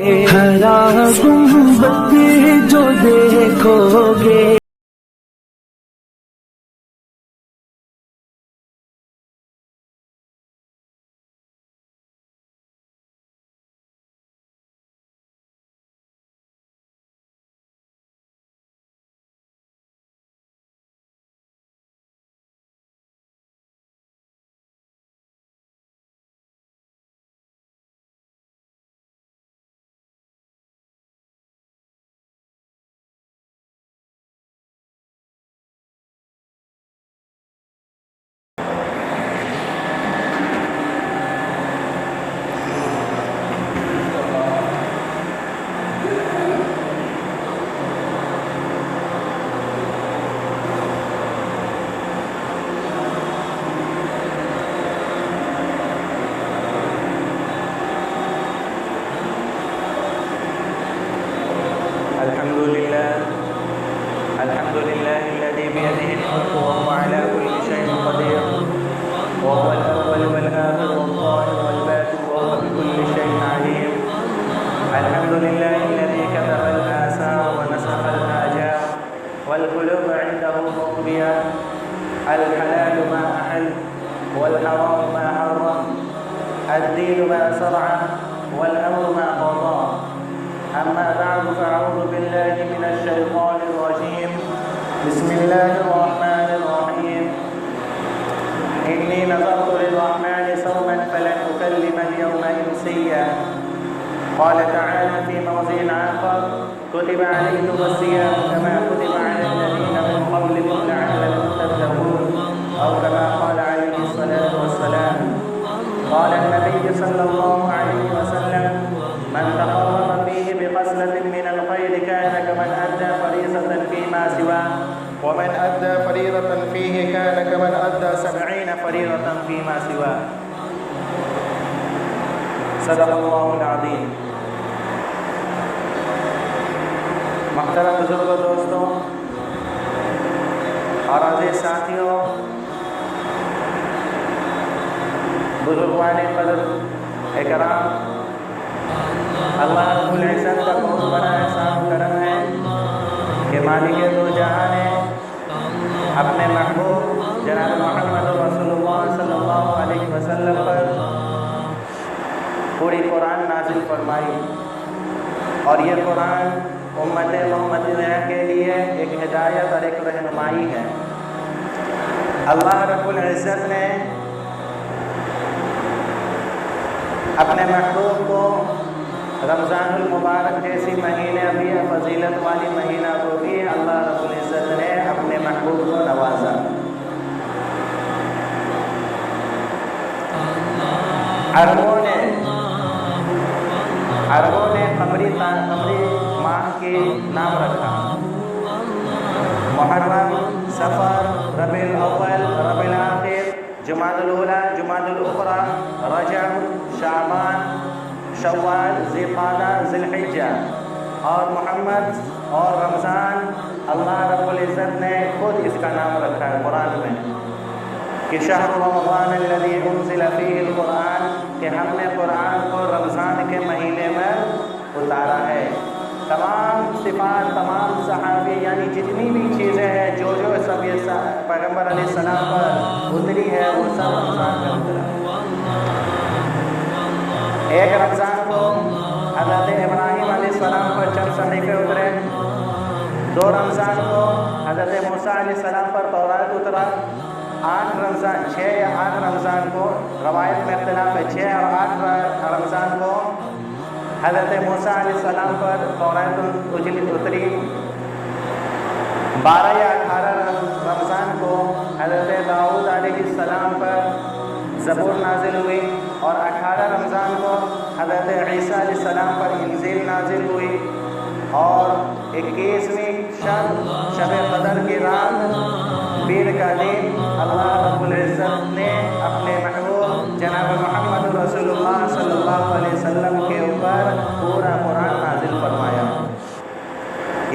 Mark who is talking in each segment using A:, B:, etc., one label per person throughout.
A: ہرا گنبد جو دیکھو گے
B: الحمد لله الذي بيده الملك وهو على كل شيء قدير وهو الأول والآخر والظاهر والباطن وهو بكل شيء عليم. الحمد لله الذي كتب الآثار ونسخ الآجال والقلوب عنده مقبية. الحلال ما أحل والحرام ما حرم، الدين ما شرعه والأمر ما قضاه. أما بعد فأعوذ بالله من الشيطان الرجيم. بسم الله الرحمن الرحيم. إني نذرت للرحمن صوما فلن أكلم اليوم إنسيا. قال تعالى في موضع آخر: كتب عليكم الصيام كما كتب على الذين من قبلكم لعلكم تتقون، أو كما قال عليه الصلاة والسلام. قال النبي صلى الله عليه وسلم: من تقرب فيه بخصلة من الخير كان كمن أدى فريضة فيما سواه، ومن أدى فريضة فيه كان كمن أدى 70 فريضة فيما سواه. صدق الله العظيم. محترم بزرگوں، دوستوں اور عزیز ساتھیوں، بزرگوان قدر اکرام، اللہ رب العزت کا بہت بڑا احسان و کرم ہے کہ مالک دو جہاں نے اپنے محبوب جناب محمد رسول اللہ صلی اللہ علیہ وسلم پر پوری قرآن نازل فرمائی، اور یہ قرآن امت محمدیہ کے لیے ایک ہدایت اور ایک رہنمائی ہے۔ اللہ رب العزت نے اپنے محبوب کو رمضان المبارک جیسی مہینے ابھی فضیلت والی مہینہ کو بھی اللہ رب العزت نے اپنے محبوب کو نوازا۔ عربوں نے قمری ماہ کے نام رکھا: محرم، صفر، ربیع الاول، ربیع الاخر، جمادی الاولی، جمادی الاخری، رجب، شعبان، شوال، ذی القعدہ، ذی الحجہ، اور محمد اور رمضان اللہ رب العزت نے خود اس کا نام رکھا ہے قرآن میں کہ شہر رمضان الذی انزل فیہ القرآن، کہ ہم نے قرآن کو رمضان کے مہینے میں اتارا ہے۔ تمام صفات، تمام صحابی، یعنی جتنی بھی چیزیں ہیں جو سب یہ پیغمبر علیہ السلام پر اتری ہے وہ سب رمضان میں اترا۔ ایک رمضان کو حضرت ابراہیم علیہ السلام پر چند صحیفے اترے، 2 رمضان کو حضرت موسیٰ علیہ السلام پر توراۃ اترا، 8 رمضان 6 یا 8 رمضان کو، روایت میں اختلاف ہے، 6 اور 8 رمضان کو حضرت موسیٰ علیہ السلام پر توراۃ اتری، 12 یا 18 رمضان کو حضرت داؤد علیہ السلام پر زبور نازل ہوئی، اور 18 رمضان کو حضرت عیسیٰ علیہ السلام پر انجیل نازل ہوئی، اور 21ویں شب قدر کی رات، پیر کا دن، اللہ رب العزت نے اپنے محبوب جناب محمد رسول اللہ صلی اللہ علیہ وسلم کے اوپر پورا قرآن نازل فرمایا۔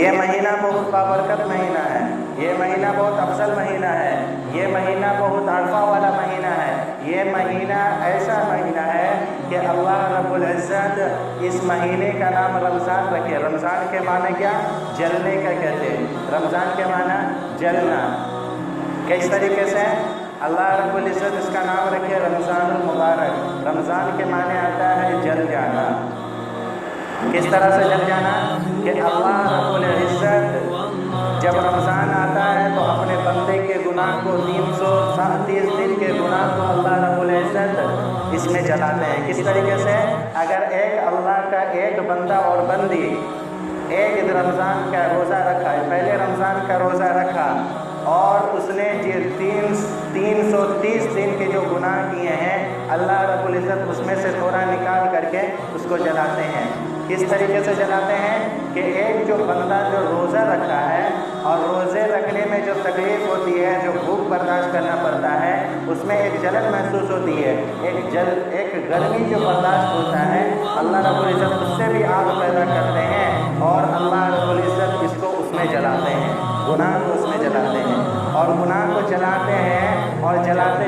B: یہ مہینہ بہت بابرکت مہینہ ہے، یہ مہینہ بہت افضل مہینہ ہے، یہ مہینہ بہت عرفہ والا مہینہ ہے، ये महीना ऐसा महीना है कि अल्लाह रब्बुल इज़्ज़त इस महीने का नाम रमज़ान रखे। रमज़ान के माने क्या? जलने का कहते हैं। रमज़ान के माना जलना। किस तरीके से अल्लाह रब्बुल इज़्ज़त इसका नाम रखे रमज़ानुल मुबारक। रमज़ान के माने आता है जल जाना। किस तरह से जल जाना कि अल्लाह रब्बुल इज़्ज़त जब रमज़ान आता है तो अपने बंदे के गुनाह को 330 दिन के गुनाह को अल्लाह रब्बुल इज़्ज़त इसमें जलाते हैं। किस तरीके से? अगर एक अल्लाह का एक बंदा और बंदी एक रमज़ान का रोज़ा रखा, पहले रमज़ान का रोज़ा रखा और उसने ये 330 दिन के जो गुनाह किए हैं, अल्लाह रब्बुल इज़्ज़त उसमें से थोड़ा निकाल करके उसको जलाते हैं। किस तरीके से जलाते हैं कि एक जो बंदा जो रोज़ा रखा है और रोज़े रखने में जो तकलीफ़ होती है, जो भूख बर्दाश्त करना पड़ता है, उसमें एक जलन महसूस होती है, एक गर्मी जो बर्दाश्त होता है, अल्लाह रब्बुल इज़्ज़त उससे भी आग पैदा करते हैं और अल्लाह रब्बुल इज़्ज़त इसको उसमें जलाते हैं, गुनाह को उसमें जलाते हैं। और गुनाह को जलाते हैं और जलाते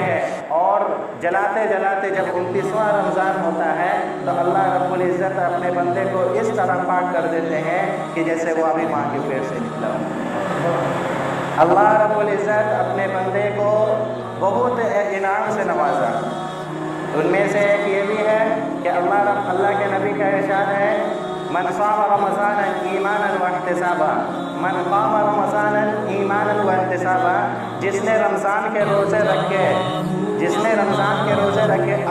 B: हैं और जलाते जब 29वां रमज़ान होता है तो अल्लाह रब्बुल इज़्ज़त अपने बंदे को इस तरह पाक कर देते हैं कि जैसे वो अभी माँ के पेट से निकला। अल्लाह रब्बुल इज़्ज़त अपने बंदे को बहुत इनाम से नवाजा। उनमें से एक ये भी है कि अल्लाह के नबी का इरशाद है, मन साम रमज़ान ईमानन व इहतिसाबा, मन क़ाम रमज़ान ईमानन व इहतिसाबा, जिसने रमज़ान के रोज़े रखे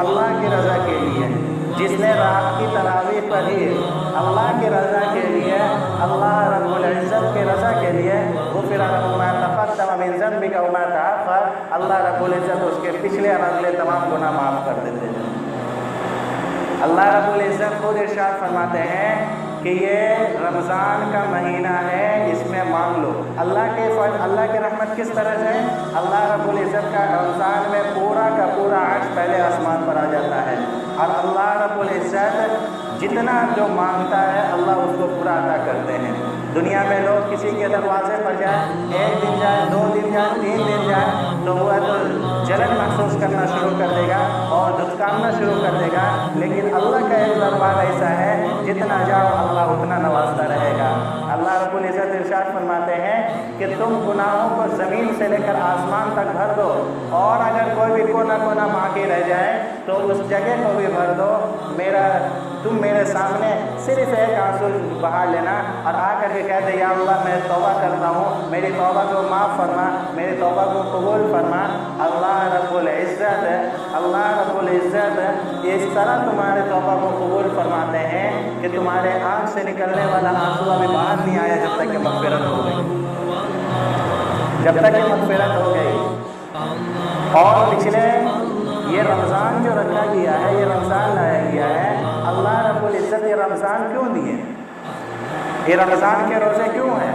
B: अल्लाह की रज़ा के लिए, जिसने रात की तरावीह पढ़ी अल्लाह की रज़ा के लिए, अल्लाह रब्बुल इज़्ज़त की रज़ा के लिए, गुफ़िर लहु मा तक़द्दम मिन ज़न्बिहि व मा तअख़्ख़र, अल्लाह रब्बुल इज़्ज़त उसके पिछले और अगले तमाम गुनाह माफ़ कर देते हैं। अल्लाह रब्बुल इज़्ज़त खुद इरशाद फरमाते हैं कि ये रमज़ान का महीना है, इसमें मांग लो। अल्लाह की रहमत किस तरह से? अल्लाह रब्बुल इज़्ज़त का रमज़ान में पूरा का पूरा अर्श पहले आसमान पर आ जाता है और अल्लाह रब्बुल इज़्ज़त जितना जो मांगता है अल्लाह उसको पूरा अता करते हैं। दुनिया में लोग किसी के दरवाजे पर जाए, 1 दिन जाए, 2 दिन जाए, 3 दिन जाए तो वह तो जलन महसूस करना शुरू कर देगा और धुतकारना शुरू कर देगा, लेकिन अल्लाह का एक दरबार ऐसा है जितना जाओ अल्लाह उतना नवाजता रहेगा। अल्लाह रब्बुल इज़्ज़त इरशाद फरमाते हैं कि तुम गुनाहों को ज़मीन से लेकर आसमान तक भर दो और अगर कोई भी कोना बाकी रह जाए तो उस जगह को भी भर दो। तुम मेरे सामने सिर्फ एक आंसू बहा लेना और आकर के कहते या अल्लाह मैं तौबा करता हूँ, मेरी तौबा को माफ़ फरमा, मेरी तौबा को कबूल फरमा। अल्लाह रब्बुल इज़्ज़त इस तरह तुम्हारे तौबा को कबूल फरमाते हैं कि तुम्हारे आँख से निकलने वाला आंसू अभी बाहर नहीं आया जब तक कि मग़फ़िरत हो गई। और पिछले ये रमज़ान जो रखा गया है, ये रमज़ान लाया गया है, अल्लाह रब्बुल इज़्ज़त ये रमज़ान क्यों दिए? ये रमज़ान के रोज़े क्यों हैं?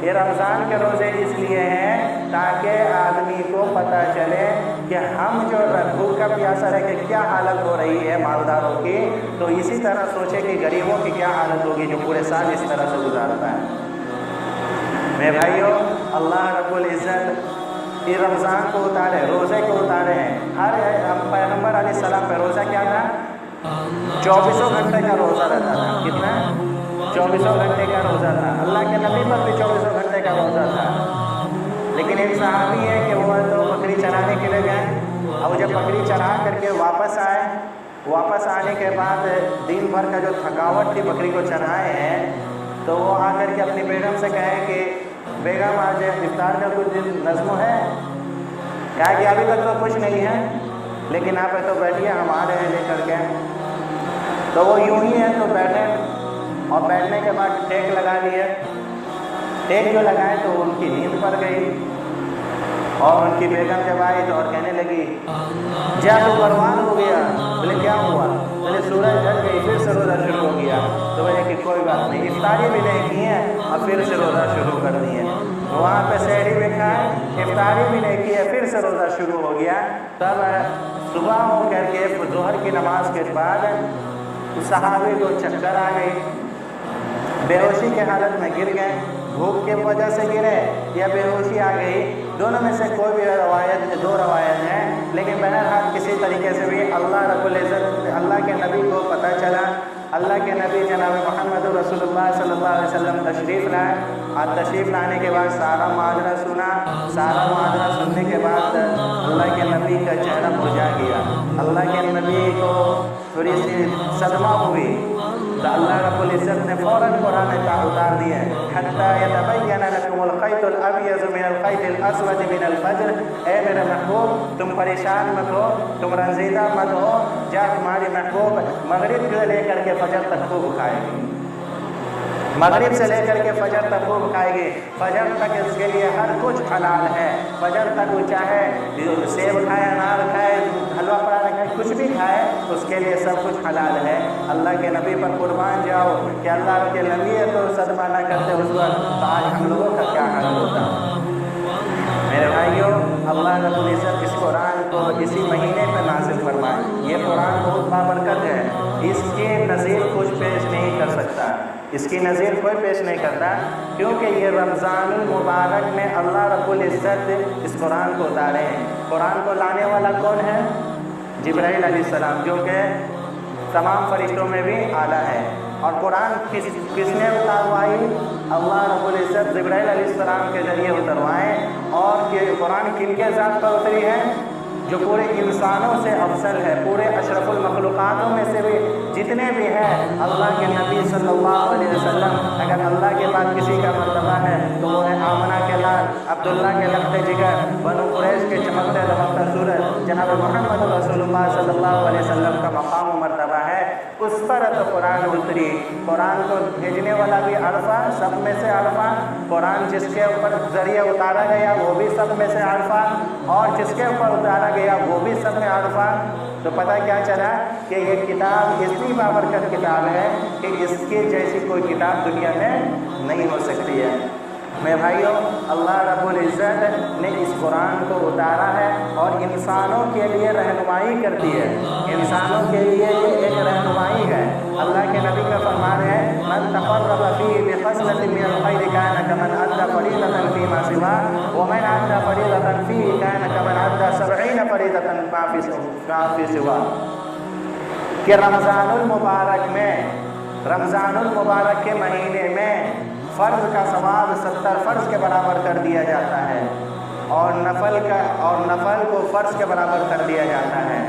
B: ये रमज़ान के रोज़े इसलिए हैं ताकि आदमी को पता चले कि हम जो भूखा प्यासा रह के क्या हालत हो रही है मालदारों की, तो इसी तरह सोचे कि गरीबों की क्या हालत होगी जो पूरे साल इस तरह से गुजारता है। मेरे भाइयों, अल्लाह रब्बुल इज़्ज़त ये रमज़ान को उतारे, रोज़े को उतारे हैं। हर पैगम्बर अलैहिस्सलाम पे रोज़ा क्या था? 24 घंटे का रोज़ा रहता था। कितना? 24 घंटे का रोज़ा था। अल्लाह के नबी पर भी 24 घंटे का रोज़ा था। लेकिन एक सहाबी है कि वो तो बकरी चराने के लिए गए और जब बकरी चरा करके वापस आए, वापस आने के बाद दिन भर का जो थकावट थी बकरी को चराए हैं, तो वो आकर के अपनी बेगम से कहे कि बेगम आज इफ्तार का कुछ नज़्म है? कहा कि अभी तक तो कुछ नहीं है, लेकिन आप तो बैठिए, हम आ रहे हैं लेकर के। तो वो यूं ही है तो बैठे और बैठने के बाद टेक लगा लिए। टेक जो लगाए तो उनकी नींद पड़ गई और उनकी बेगम जब आई तो और कहने लगी जा तो परवान हो गया। बोले क्या हुआ? बोले सूरज ढल गई, फिर से रोज़ा शुरू हो गया। तो बोले कि कोई बात नहीं, इफ्तारी भी नहीं की है और फिर से रोज़ा शुरू कर दिए। वहाँ पे सहरी भी खाए, इफ्तारी भी नहीं की है, फिर से रोज़ा शुरू हो गया। तब सुबह हो करके ज़ोहर की नमाज के बाद सहाबी को चक्कर आ गई, बेहोशी के हालत में गिर गए। भूख के वजह से गिरे या बेहोशी आ गई दोनों में से कोई भी रवायत, दो रवायत हैं, लेकिन बहरहाल किसी तरीके से भी अल्लाह रब्बुल इज़्ज़त, अल्लाह के नबी को पता चला, अल्लाह के नबी जनाब मोहम्मद रसूलुल्लाह सल्लल्लाहु अलैहि वसल्लम तशरीफ़ लाए। और तशरीफ़ लाने के बाद सारा माजरा सुना। सारा माजरा सुनने के बाद अल्लाह के नबी का चेहरा मुरझा गया। अल्लाह के नबी को थोड़ी सी सदमा हुई, तो अल्लाह रब्बुल इज़्ज़त ने फ़ौरन कुरान का उतार दिए, हत्ता यतबय्यन लकुमुल खैतुल अबयज़ मिनल खैतिल अस्वद मिनल फज्र। ए मेरे महबूब, तुम परेशान मत हो, तुम रंजीदा मत हो, जा तुम्हारी महबूब मगरिब से लेकर के फजर तक खूब खाएगी, मगरिब से लेकर के फजर तक खूब खाएगी। फजर तक इसके लिए हर कुछ हलाल है। फजर तक वो चाहे सेब खाए, अनार खाए, हलवा पराठा खाए, कुछ भी खाए, उसके लिए सब कुछ हलाल है। अल्लाह के नबी पर कुर्बान जाओ कि अल्लाह के नबी है तो सदमा ना करते उस वक्त, तो आज हम लोगों का क्या हाल होता। मेरे भाइयों, अल्लाह रब्बुल इज़्ज़त इस कुरान को इसी महीने पर नाज़िल फरमाए। ये कुरान बहुत बाबरकत है, इसकी नज़ीर कुछ पेश नहीं कर सकता, इसकी नज़ीर कोई पेश नहीं करता, क्योंकि ये रमज़ानुल मुबारक में अल्लाह रब्बुल इज़्ज़त इस कुरान को उतारे हैं। कुरान को लाने वाला कौन है? जिब्राइल अलैहिस्सलाम, जो कि तमाम फरिश्तों में भी आला है। और कुरान किसने उतारवाई? अल्लाह रब्बुल इज़्ज़त जिब्राइल अलैहिस्सलाम के ज़रिए उतरवाए। और कि कुरान किनके ज़ात पर उतरी है? जो पूरे इंसानों से अफसल है, पूरे अशरफुल मखलूक़ातों में से भी जितने भी हैं, अल्लाह के नबी सल्लल्लाहु अलैहि वसल्लम, अगर अल्लाह के बाद किसी का मर्तबा है तो वो है आमना के लाल, अब्दुल्ला के लखते जिगर, बनु कुरैश के चमकते दमकता सूरज, जनाब मोहम्मद रसूलुल्लाह सल्लल्लाहु अलैहि वसल्लम का मकाम व मर्तबा है। उस पर तो कुरान उतरी। कुरान को भेजने वाला भी अरफा, सब में से अरफा। कुरान जिसके ऊपर ज़रिए उतारा गया वो भी सब में से अरफा, और जिसके ऊपर उतारा गया वो भी सब में अरफा। तो पता क्या चला कि ये किताब इतनी बाबरकत किताब है कि इसके जैसी कोई किताब दुनिया में नहीं हो सकती है। मेरे भाइयों, अल्लाह रब्बुल इज़्ज़त ने इस कुरान को उतारा है और इंसानों के लिए रहनुमाई करती है। इंसानों के लिए ये एक रहनुमाई है। अल्लाह के नबी का फरमान है, मन तक़र्रब फ़ीही बिख़स्लतिन मिनल ख़ैरि कान कमन अद्दा फ़रीज़तन फ़ीमा सिवा व मन अद्दा फ़रीज़तन फ़ीही कान कमन अद्दा 70 फ़रीज़तन मा फ़ी सिवा। कि रमज़ानुल मुबारक में, रमज़ानुल मुबारक के महीने में फ़र्ज़ का सवाब 70 फ़र्ज़ के बराबर कर दिया जाता है, और नफल को फ़र्ज़ के बराबर कर दिया जाता है।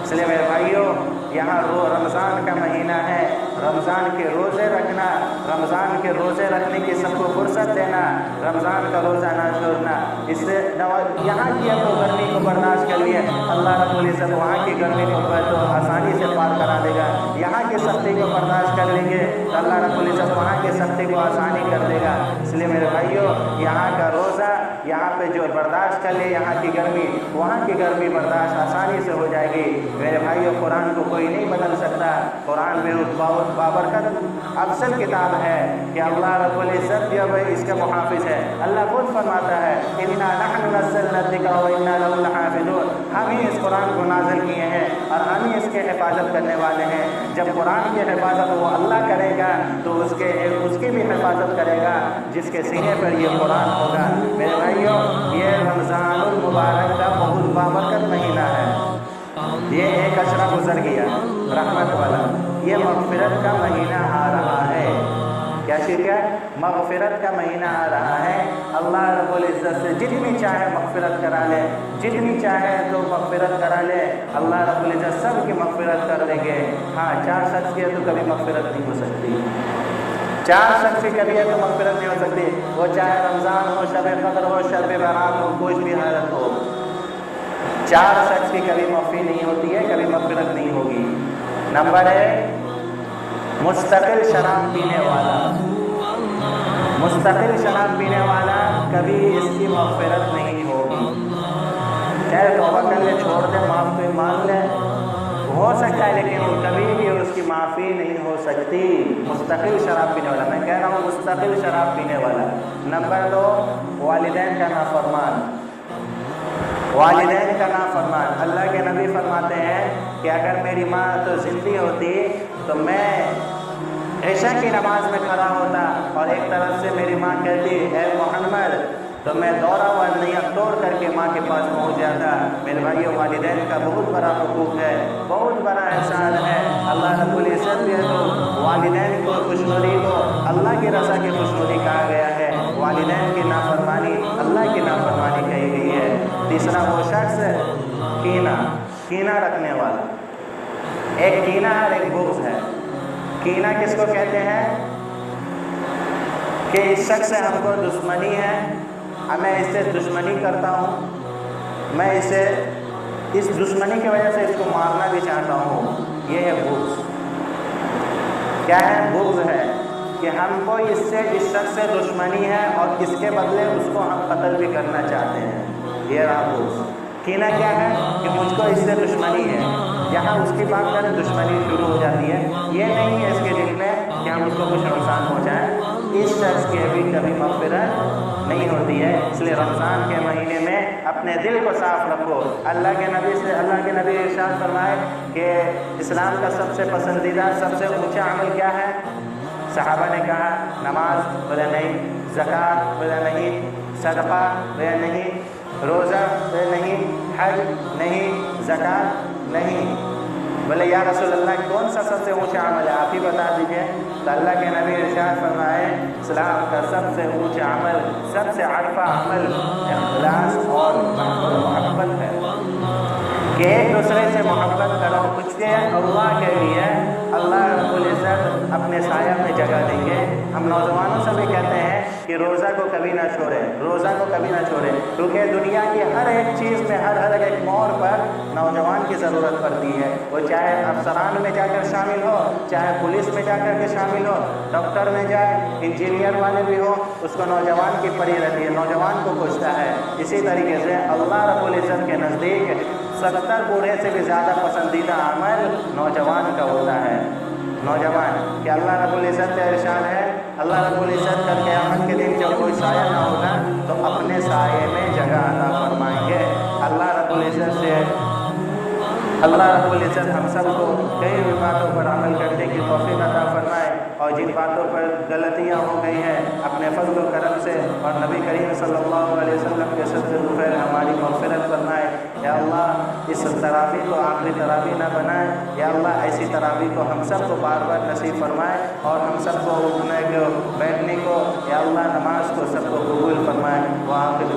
B: इसलिए मेरे भाइयों, यहाँ रमज़ान का महीना है, रमज़ान के रोज़े रखना, रमज़ान के रोज़े रखने की सबको फुर्सत देना, रमज़ान का रोज़ा ना छोड़ना। इससे यहाँ की तो गर्मी को बर्दाश्त कर लिए, अल्लाह रब्बुल इज़्ज़त वहाँ की गर्मी को तो आसानी से पार करा देगा। यहाँ की सख्ती को बर्दाश्त कर लेंगे तो अल्लाह रब्बुल इज़्ज़त वहाँ की सख्ती को आसानी कर देगा। इसलिए मेरे भाइयों, यहाँ का रोज़ा, यहाँ पे जो बर्दाश्त कर ले यहाँ की गर्मी, वहाँ की गर्मी बर्दाश्त आसानी से हो जाएगी। मेरे भाइयों, कुरान को कोई नहीं बदल सकता। कुरान में बहुत बाबरकत अफसल किताब है कि अल्लाह रब्बुल इज़्ज़त जब इसका मुहाफ़िज़ है। अल्लाह खुद फरमाता है, इन्ना नहनु नज़्ज़लना ज़िक्र व इन्ना लहु लहाफ़िज़ून। हम ही इस कुरान को नाज़िल किए हैं और हम ही इसके हिफाजत करने वाले हैं। जब कुरान की हिफाजत वो अल्लाह करेगा तो उसकी भी हिफाजत करेगा जिसके सीने पर ये कुरान होगा। मेरे भाइयों, ये रमज़ानुल मुबारक का बहुत बाबरकत महीना है। ये एक अशरा गुजर गया रहमत वाला, ये मग़फ़िरत का महीना आ रहा है। क्या चीज़ है? मग़फ़िरत का महीना आ रहा है। अल्लाह रब्बुल इज़्ज़त से जितनी चाहे मग़फ़िरत करा ले, जितनी चाहे तो मग़फ़िरत करा ले, अल्लाह रब्बुल इज़्ज़त सब की मग़फ़िरत कर देंगे। हाँ, 4 शख्स की तो कभी मग़फ़िरत नहीं हो सकती। 4 शख्स की कभी तो मग़फ़िरत नहीं हो सकती, वो चाहे रमज़ान हो, शब क़द्र हो, शब बारात हो, कोई भी हालत हो। 4 शख्स की कभी माफ़ी नहीं होती है, कभी मग़फ़िरत नहीं होगी। नंबर 1, मुस्तकिल शराब पीने वाला। मुस्तकिल शराब पीने वाला कभी इसकी मग़फ़िरत नहीं होगी। चाहे तौबा कर ले, छोड़ दे, माफ़ तो मान ले, हो सकता है, लेकिन वो कभी भी उसकी माफ़ी नहीं हो सकती। मुस्तकिल शराब पीने वाला, मैं कह रहा हूँ मुस्तकिल शराब पीने वाला। नंबर 2, वालिदैन का नाफरमान। वालिदैन का नाफरमान। अल्लाह के नबी फरमाते हैं कि अगर मेरी माँ तो ज़िंदी होती तो मैं इशा की नमाज में खड़ा होता और एक तरफ से मेरी माँ कहती, ए मोहम्मद तो मैं दौड़ा हुआ नैया तोड़ करके माँ के पास पहुँच जाता। मेरे भाइयों, वालिदैन का बहुत बड़ा हुकूक है, बहुत बड़ा एहसान है। अल्लाह रब्बुल इज़्ज़त ने तो वालिदैन को खुशनुदी को अल्लाह की रज़ा की खुशनुदी कहा गया है, वालिदैन की नाफरमानी अल्लाह की नाफरमानी कही गई है। तीसरा वो शख्स कीना रखने वाला। एक कीना और एक बुग़्ज़ है। कीना किसको कहते हैं कि इस शख्स से हमको दुश्मनी है, मैं इससे दुश्मनी करता हूँ, मैं इसे इस दुश्मनी की वजह से इसको मारना भी चाहता हूँ। ये है बुग़्ज़। क्या है? बुग़्ज़ है कि हमको इससे इस शख्स से दुश्मनी है और इसके बदले उसको हम कत्ल भी करना चाहते हैं। ये रहा बुग़्ज़। कीना क्या है? कि मुझको इससे दुश्मनी है, जहाँ उसकी बात करें दुश्मनी शुरू हो जाती है। ये नहीं है इसके दिल में कि हम उसको कुछ नुकसान पहुँचाएँ। इस शख्स की भी कभी मग़फ़िरत नहीं होती है। इसलिए रमज़ान के महीने में अपने दिल को साफ़ रखो। अल्लाह के नबी इरशाद फरमाए कि इस्लाम का सबसे पसंदीदा सबसे ऊँचा अमल क्या है? सहाबा ने कहा नमाज, बोले नहीं। ज़कात, बोले नहीं। सदक़ा, बोले नहीं। रोज़ा, बोले नहीं। हज, नहीं। ज़कात, नहीं। बोले या रसूल अल्लाह, कौन सा सबसे ऊँचा अमल है, आप ही बता दीजिए। तो अल्लाह के नबी इरशाद फरमाए इस्लाम का सबसे ऊँचा अमल, सबसे अरफा अमल इख़लास और मोहब्बत है कि एक दूसरे से मोहब्बत करो। कुछ के अल्लाह के लिए अल्लाह रब्बुल इज़्ज़त अपने साया में जगह देंगे। हम नौजवानों से भी कहते हैं कि रोज़ा को कभी ना छोड़ें, रोज़ा को कभी ना छोड़ें, क्योंकि दुनिया की हर एक चीज़ में हर एक मोड़ पर नौजवान की ज़रूरत पड़ती है। वो चाहे अफसरान में जाकर शामिल हो, चाहे पुलिस में जाकर के शामिल हो, डॉक्टर में जाए, इंजीनियर वाले भी हो, उसको नौजवान की पड़ी रहती है, नौजवान को पूछता है। इसी तरीके से अल्लाह रब्बुल इज़्ज़त के नज़दीक 70 बूढ़े से भी ज़्यादा पसंदीदा अमल नौजवान का होता है। नौजवान कि अल्लाह रब्बुल इज़्ज़त का इरशाद है, अल्लाह रब्बुल इज़्ज़त कल क़यामत के दिन जब कोई साया ना होगा तो अपने साये में जगह अता फरमाएंगे। अल्लाह रब्बुल इज़्ज़त हम सबको कई भी बातों पर अमल करने की तौफ़ीक़ अता फरमाए और जिन बातों पर गलतियाँ हो गई हैं अपने फज़्ल व करम से और नबी करीम सल्लल्लाहु अलैहि वसल्लम के सदक़े ज़ुफ़ैर हमारी मग़फ़िरत फरमाए। या अल्लाह, इस तरावी को आखिरी तरावी ना बनाए। या अल्लाह, ऐसी तरावी को हम सब को बार बार नसीब फरमाए और हम सब को उठने को, बैठने को, या अल्लाह नमाज को सबको कबूल फरमाए। व आखिर